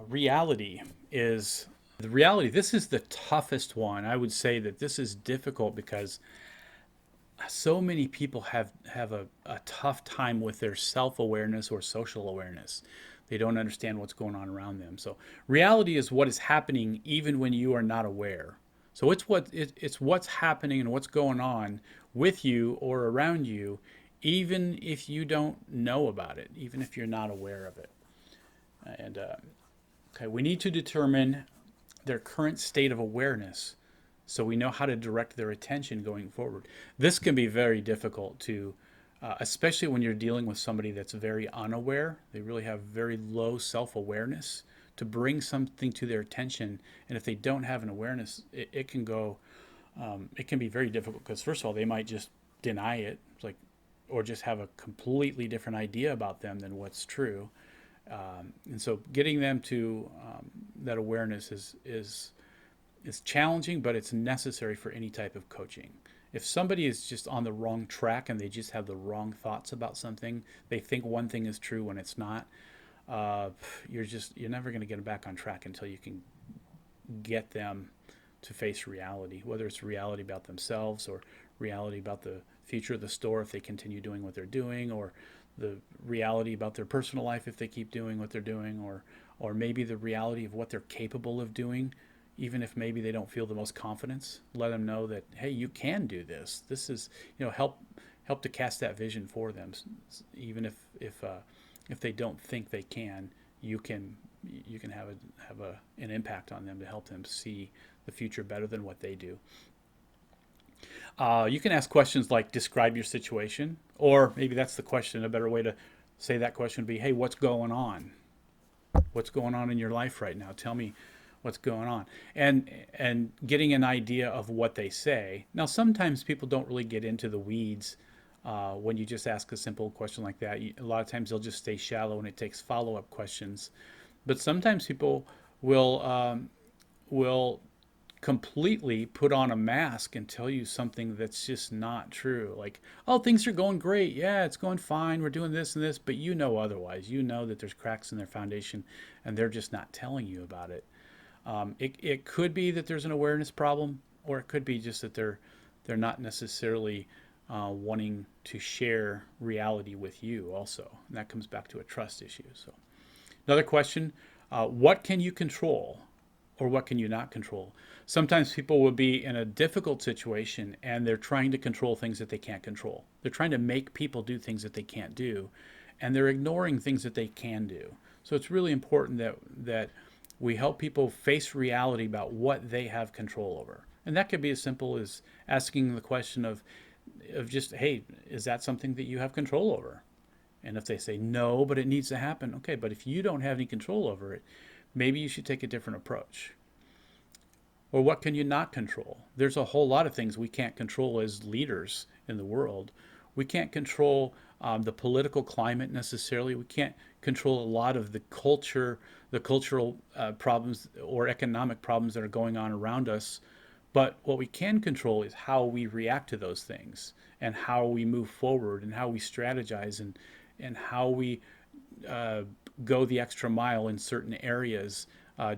reality is the reality. This is the toughest one. I would say that this is difficult because so many people have a tough time with their self-awareness or social awareness. They don't understand what's going on around them. So reality is what is happening even when you are not aware. So it's what's happening and what's going on with you or around you, even if you don't know about it, even if you're not aware of it. And okay, we need to determine their current state of awareness so we know how to direct their attention going forward. This can be very difficult to, especially when you're dealing with somebody that's very unaware. They really have very low self awareness to bring something to their attention. And if they don't have an awareness, it can go, it can be very difficult because, first of all, they might just deny it, like, or just have a completely different idea about them than what's true. And so getting them to that awareness is challenging, but it's necessary for any type of coaching. If somebody is just on the wrong track and they just have the wrong thoughts about something, they think one thing is true when it's not. Uh, you're never going to get them back on track until you can get them to face reality, whether it's reality about themselves or reality about the future of the store if they continue doing what they're doing, or the reality about their personal life if they keep doing what they're doing, or maybe the reality of what they're capable of doing, even if maybe they don't feel the most confidence. Let them know that, hey, you can do this. This is, help to cast that vision for them, even if they don't think they can. You can have an impact on them to help them see the future better than what they do. You can ask questions like, describe your situation, or maybe that's the question. A better way to say that question would be, hey, what's going on? What's going on in your life right now? Tell me what's going on. And getting an idea of what they say. Now, sometimes people don't really get into the weeds when you just ask a simple question like that. A lot of times they'll just stay shallow and it takes follow-up questions. But sometimes people will completely put on a mask and tell you something that's just not true. Like, oh, things are going great. Yeah, it's going fine. We're doing this and this, but you know otherwise. You know that there's cracks in their foundation and they're just not telling you about it. It could be that there's an awareness problem, or it could be just that they're not necessarily wanting to share reality with you also. And that comes back to a trust issue. So another question, what can you control or what can you not control? Sometimes people will be in a difficult situation and they're trying to control things that they can't control. They're trying to make people do things that they can't do, and they're ignoring things that they can do. So it's really important that we help people face reality about what they have control over. And that could be as simple as asking the question of just, hey, is that something that you have control over? And if they say no, but it needs to happen, okay, but if you don't have any control over it, maybe you should take a different approach. Or what can you not control? There's a whole lot of things we can't control as leaders in the world. We can't control the political climate necessarily. We can't control a lot of the cultural problems or economic problems that are going on around us. But what we can control is how we react to those things and how we move forward and how we strategize and how we uh, go the extra mile in certain areas,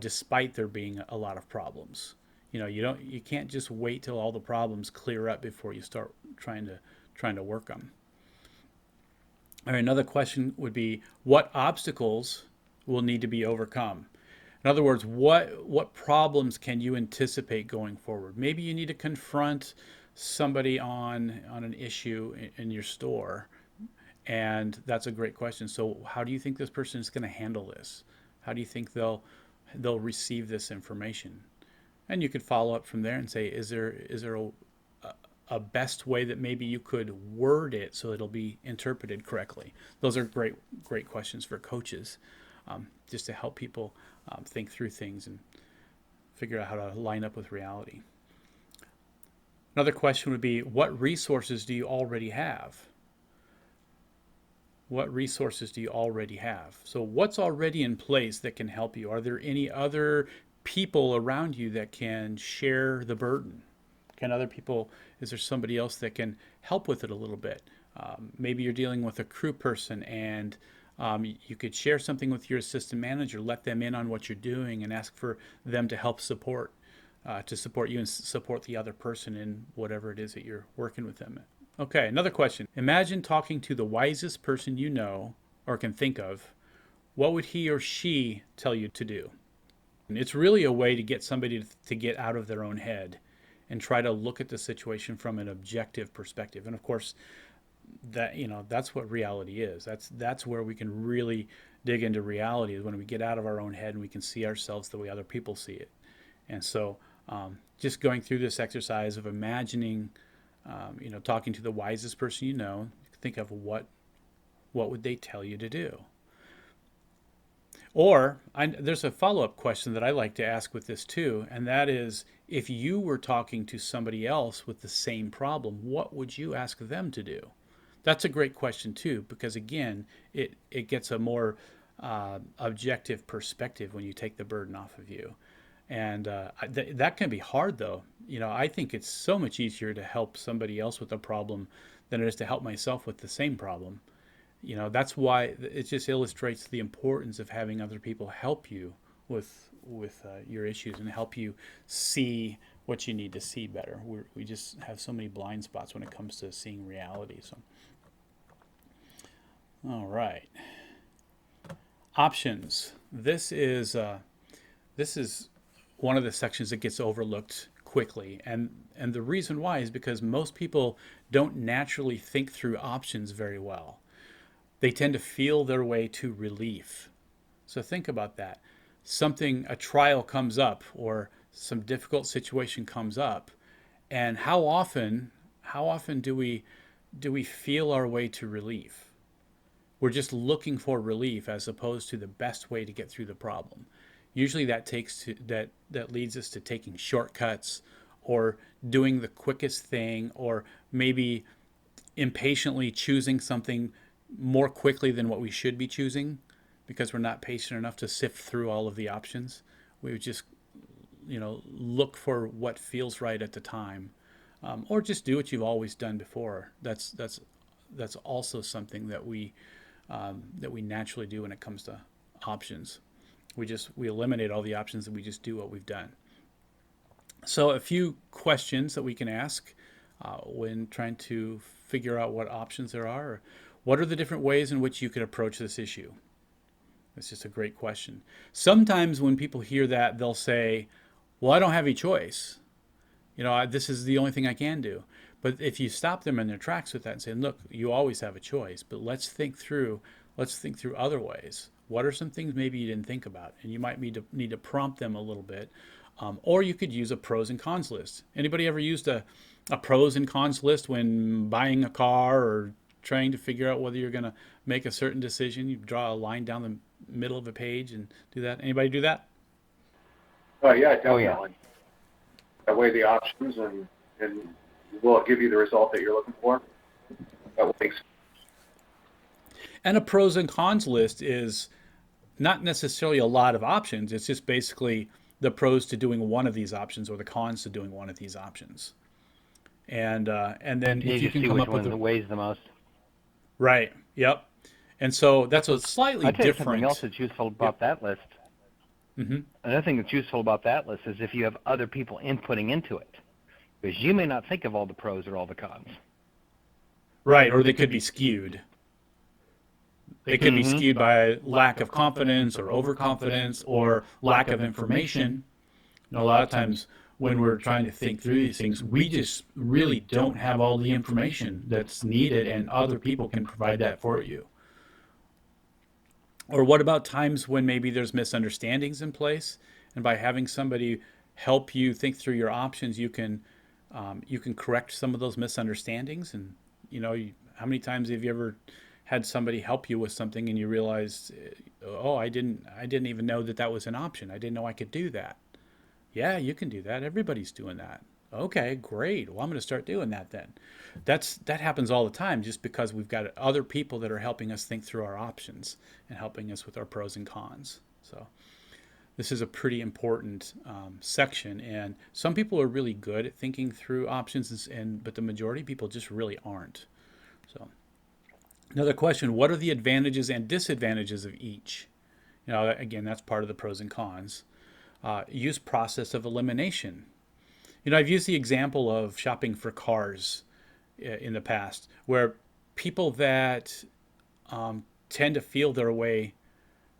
despite there being a lot of problems. You can't just wait till all the problems clear up before you start trying to work them. All right, another question would be, what obstacles will need to be overcome? In other words, what problems can you anticipate going forward? Maybe you need to confront somebody on an issue in your store, and that's a great question. So how do you think this person is going to handle this? How do you think they'll receive this information? And you could follow up from there and say, is there a best way that maybe you could word it so it'll be interpreted correctly? Those are great questions for coaches, just to help people think through things and figure out how to line up with reality. Another question would be, what resources do you already have? What resources do you already have? So what's already in place that can help you? Are there any other people around you that can share the burden? Can other people, is there somebody else that can help with it a little bit? Maybe you're dealing with a crew person and You could share something with your assistant manager, let them in on what you're doing, and ask for them to help to support you and support the other person in whatever it is that you're working with them. Okay, another question. Imagine talking to the wisest person you know or can think of. What would he or she tell you to do? And it's really a way to get somebody to get out of their own head and try to look at the situation from an objective perspective. And of course, that's what reality is. That's where we can really dig into reality, is when we get out of our own head and we can see ourselves the way other people see it. And so, just going through this exercise of imagining, talking to the wisest person you know, think of what would they tell you to do. Or there's a follow-up question that I like to ask with this too, and that is, if you were talking to somebody else with the same problem, what would you ask them to do? That's a great question too, because again, it gets a more objective perspective when you take the burden off of you. And that can be hard though. I think it's so much easier to help somebody else with a problem than it is to help myself with the same problem. That's why it just illustrates the importance of having other people help you with your issues and help you see what you need to see better. We just have so many blind spots when it comes to seeing reality. So, all right, options. This is one of the sections that gets overlooked quickly, and the reason why is because most people don't naturally think through options very well. They tend to feel their way to relief. So think about that. A trial comes up or some difficult situation comes up, and how often do we feel our way to relief? We're just looking for relief as opposed to the best way to get through the problem. Usually that leads us to taking shortcuts or doing the quickest thing, or maybe impatiently choosing something more quickly than what we should be choosing because we're not patient enough to sift through all of the options. We would just, look for what feels right at the time, or just do what you've always done before. That's also something that we naturally do when it comes to options. We eliminate all the options and we just do what we've done. So a few questions that we can ask when trying to figure out what options there are. What are the different ways in which you could approach this issue? That's just a great question. Sometimes when people hear that, they'll say, well, I don't have any choice. This is the only thing I can do. But if you stop them in their tracks with that and say, look, you always have a choice, but let's think through other ways. What are some things maybe you didn't think about? And you might need to prompt them a little bit. Or you could use a pros and cons list. Anybody ever used a pros and cons list when buying a car or trying to figure out whether you're going to make a certain decision? You draw a line down the middle of a page and do that. Anybody do that? Oh yeah, definitely. Oh, yeah. That way the options and will give you the result that you're looking for. That makes. And a pros and cons list is not necessarily a lot of options. It's just basically the pros to doing one of these options or the cons to doing one of these options. And then if you can come up with the weighs the most. Right. Yep. And so that's a slightly different. Something else that's useful about that list. Mm-hmm. Another thing that's useful about that list is if you have other people inputting into it, because you may not think of all the pros or all the cons. Right, or they could be skewed. They could be skewed by lack of confidence or overconfidence or lack of information. A lot of times when we're trying to think through these things, we just really don't have all the information that's needed, and other people can provide that for you. Or what about times when maybe there's misunderstandings in place, and by having somebody help you think through your options, you can correct some of those misunderstandings. And how many times have you ever had somebody help you with something and you realized, oh, I didn't even know that was an option. I didn't know I could do that. Yeah, you can do that. Everybody's doing that. Okay, great. Well, I'm going to start doing that then. That happens all the time, just because we've got other people that are helping us think through our options and helping us with our pros and cons. So this is a pretty important section, and some people are really good at thinking through options, but the majority of people just really aren't. So Another question, what are the advantages and disadvantages of each? Again, that's part of the pros and cons. Use process of elimination. I've used the example of shopping for cars in the past, where people that tend to feel their way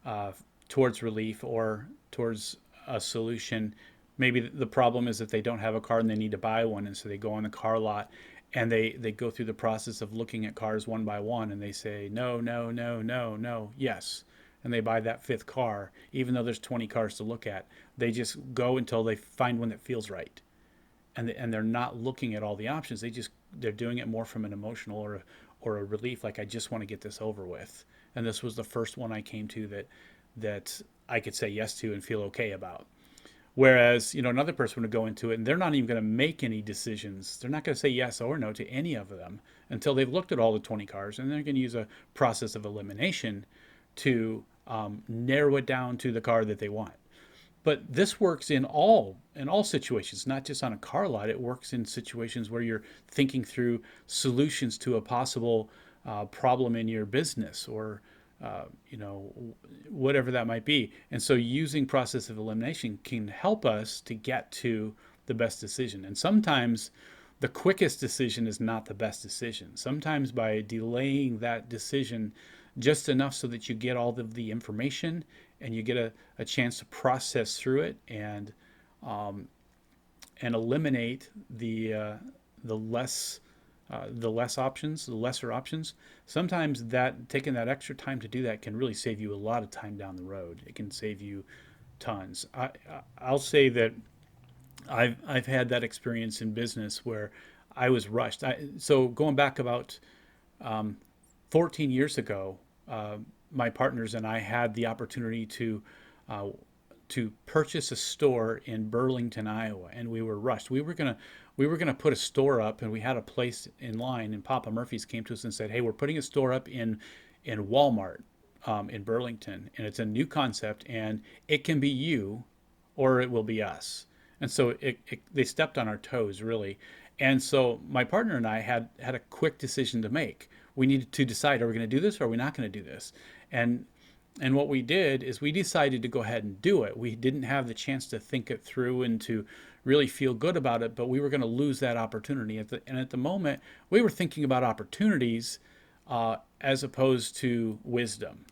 uh, towards relief or towards a solution. Maybe the problem is that they don't have a car and they need to buy one, and so they go on the car lot and they go through the process of looking at cars one by one, and they say no, no, no, no, no, yes, and they buy that fifth car, even though there's 20 cars to look at. They just go until they find one that feels right, and they're not looking at all the options. They're doing it more from an emotional or a relief, like I just want to get this over with. And this was the first one I came to that I could say yes to and feel okay about. Whereas, another person would go into it and they're not even going to make any decisions. They're not going to say yes or no to any of them until they've looked at all the 20 cars, and they're going to use a process of elimination to narrow it down to the car that they want. But this works in all situations, not just on a car lot. It works in situations where you're thinking through solutions to a possible problem in your business, or whatever that might be. And so using process of elimination can help us to get to the best decision. And sometimes the quickest decision is not the best decision. Sometimes by delaying that decision just enough so that you get all of the information and you get a chance to process through it, and eliminate the less the lesser options. Sometimes that taking that extra time to do that can really save you a lot of time down the road. It can save you tons. I'll say that I've had that experience in business where I was rushed. So going back about 14 years ago, my partners and I had the opportunity uh, to purchase a store in Burlington, Iowa, and we were rushed. We were gonna put a store up, and we had a place in line. And Papa Murphy's came to us and said, "Hey, we're putting a store up in Walmart in Burlington, and it's a new concept, and it can be you, or it will be us." And so they stepped on our toes, really. And so my partner and I had a quick decision to make. We needed to decide: are we going to do this, or are we not going to do this? And and what we did is we decided to go ahead and do it. We didn't have the chance to think it through and to really feel good about it, but we were going to lose that opportunity. And at the moment, we were thinking about opportunities as opposed to wisdom.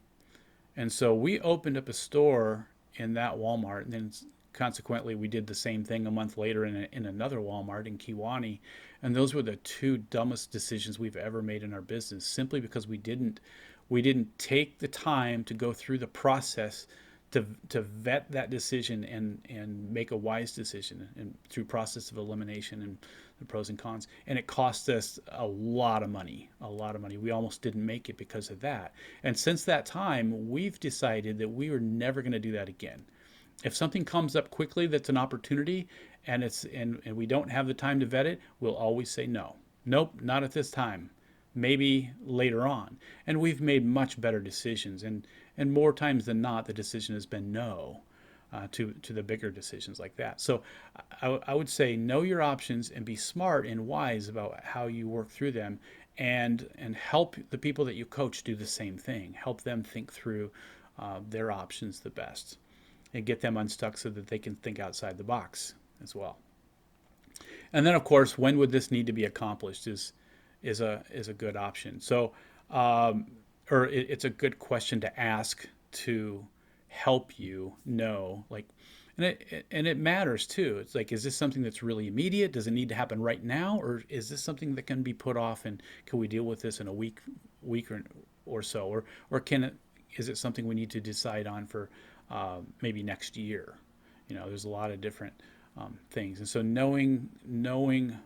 And so we opened up a store in that Walmart, and then consequently we did the same thing a month later in another Walmart in Kewanee. And those were the two dumbest decisions we've ever made in our business, simply because we didn't take the time to go through the process to vet that decision and make a wise decision, and through process of elimination and the pros and cons. And it cost us a lot of money, a lot of money. We almost didn't make it because of that. And since that time, we've decided that we are never going to do that again. If something comes up quickly that's an opportunity, and we don't have the time to vet it, we'll always say no. Nope, not at this time. Maybe later on. And we've made much better decisions, and more times than not, the decision has been no to the bigger decisions like that. So I would say know your options and be smart and wise about how you work through them, and help the people that you coach do the same thing. Help them think through their options the best, and get them unstuck so that they can think outside the box as well. And then, of course, when would this need to be accomplished is a good option. So, or it's a good question to ask to help you know, like, and it matters too. It's like, is this something that's really immediate? Does it need to happen right now, or is this something that can be put off? And can we deal with this in a week or so, or is it something we need to decide on for maybe next year? There's a lot of different things, and so knowing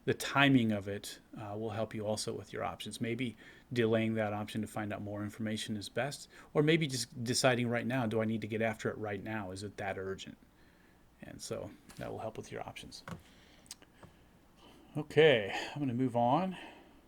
the timing of it will help you also with your options. Maybe delaying that option to find out more information is best, or maybe just deciding right now, do I need to get after it right now? Is it that urgent? And so that will help with your options. Okay, I'm going to move on.